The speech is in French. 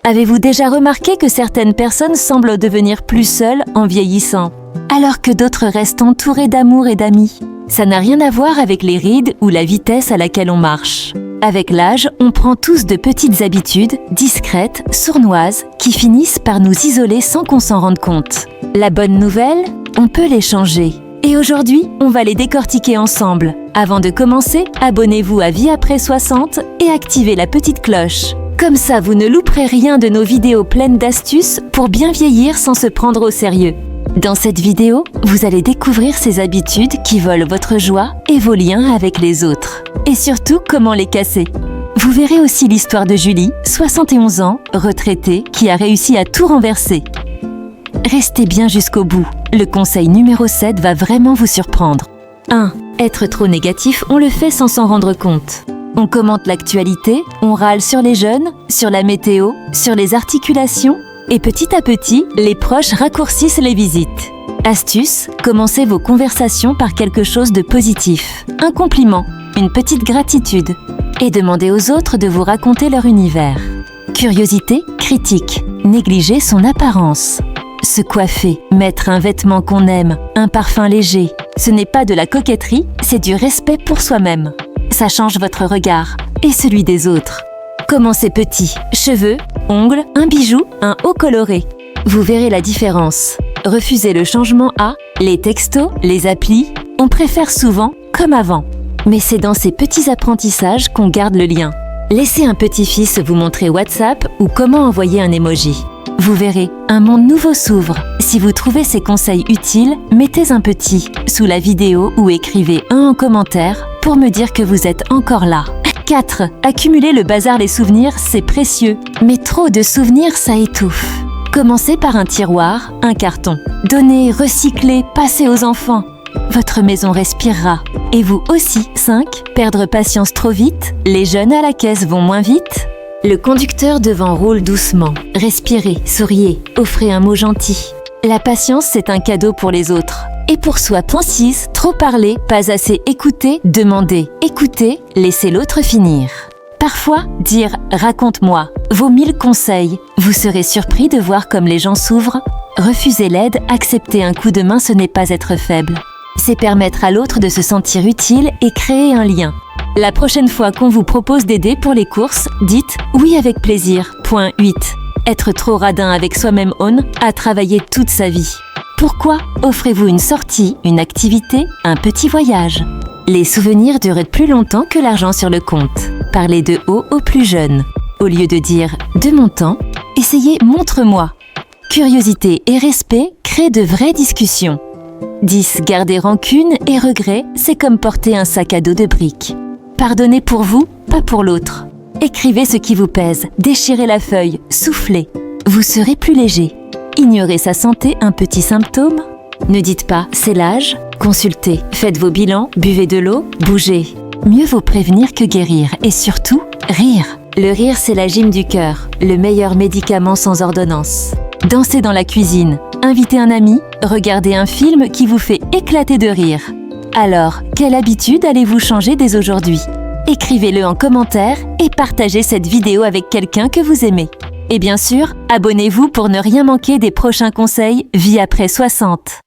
Avez-vous déjà remarqué que certaines personnes semblent devenir plus seules en vieillissant, alors que d'autres restent entourées d'amour et d'amis? Ça n'a rien à voir avec les rides ou la vitesse à laquelle on marche. Avec l'âge, on prend tous de petites habitudes, discrètes, sournoises, qui finissent par nous isoler sans qu'on s'en rende compte. La bonne nouvelle, on peut les changer. Et aujourd'hui, on va les décortiquer ensemble. Avant de commencer, abonnez-vous à Vie après 60 et activez la petite cloche. Comme ça, vous ne louperez rien de nos vidéos pleines d'astuces pour bien vieillir sans se prendre au sérieux. Dans cette vidéo, vous allez découvrir ces habitudes qui volent votre joie et vos liens avec les autres. Et surtout, comment les casser. Vous verrez aussi l'histoire de Julie, 71 ans, retraitée, qui a réussi à tout renverser. Restez bien jusqu'au bout. Le conseil numéro 7 va vraiment vous surprendre. 1. Être trop négatif, on le fait sans s'en rendre compte. On commente l'actualité, on râle sur les jeunes, sur la météo, sur les articulations, et petit à petit, les proches raccourcissent les visites. Astuce, commencez vos conversations par quelque chose de positif. Un compliment, une petite gratitude. Et demandez aux autres de vous raconter leur univers. Curiosité, critique. Négligez son apparence. Se coiffer, mettre un vêtement qu'on aime, un parfum léger. Ce n'est pas de la coquetterie, c'est du respect pour soi-même. Ça change votre regard et celui des autres. Commencez petit, cheveux, ongles, un bijou, un haut coloré. Vous verrez la différence. Refusez le changement à les textos, les applis. On préfère souvent comme avant. Mais c'est dans ces petits apprentissages qu'on garde le lien. Laissez un petit-fils vous montrer WhatsApp ou comment envoyer un emoji. Vous verrez, un monde nouveau s'ouvre. Si vous trouvez ces conseils utiles, mettez un petit sous la vidéo ou écrivez un en commentaire pour me dire que vous êtes encore là. 4. Accumuler le bazar des souvenirs, c'est précieux. Mais trop de souvenirs, ça étouffe. Commencez par un tiroir, un carton. Donnez, recyclez, passez aux enfants. Votre maison respirera. Et vous aussi. 5. Perdre patience trop vite. Les jeunes à la caisse vont moins vite. Le conducteur devant roule doucement. Respirez, souriez, offrez un mot gentil. La patience, c'est un cadeau pour les autres. Et pour soi, 6. Trop parler, pas assez écouter, demander. Écoutez, laissez l'autre finir. Parfois, dire « raconte-moi » vaut 1000 conseils. Vous serez surpris de voir comme les gens s'ouvrent. Refuser l'aide, accepter un coup de main, ce n'est pas être faible. C'est permettre à l'autre de se sentir utile et créer un lien. La prochaine fois qu'on vous propose d'aider pour les courses, dites « oui avec plaisir ». Point 8. Être trop radin avec soi-même à travailler toute sa vie. Pourquoi? Offrez-vous une sortie, une activité, un petit voyage. Les souvenirs durent plus longtemps que l'argent sur le compte. Parlez de haut aux plus jeunes. Au lieu de dire « de mon temps », essayez « montre-moi ». Curiosité et respect créent de vraies discussions. 10. Garder rancune et regret, c'est comme porter un sac à dos de briques. Pardonnez pour vous, pas pour l'autre. Écrivez ce qui vous pèse, déchirez la feuille, soufflez. Vous serez plus léger. Ignorer sa santé, un petit symptôme? Ne dites pas « c'est l'âge ». Consultez, faites vos bilans, buvez de l'eau, bougez. Mieux vaut prévenir que guérir et surtout, rire. Le rire, c'est la gym du cœur, le meilleur médicament sans ordonnance. Dansez dans la cuisine, invitez un ami, regardez un film qui vous fait éclater de rire. Alors, quelle habitude allez-vous changer dès aujourd'hui? Écrivez-le en commentaire et partagez cette vidéo avec quelqu'un que vous aimez. Et bien sûr, abonnez-vous pour ne rien manquer des prochains conseils Vie après 60.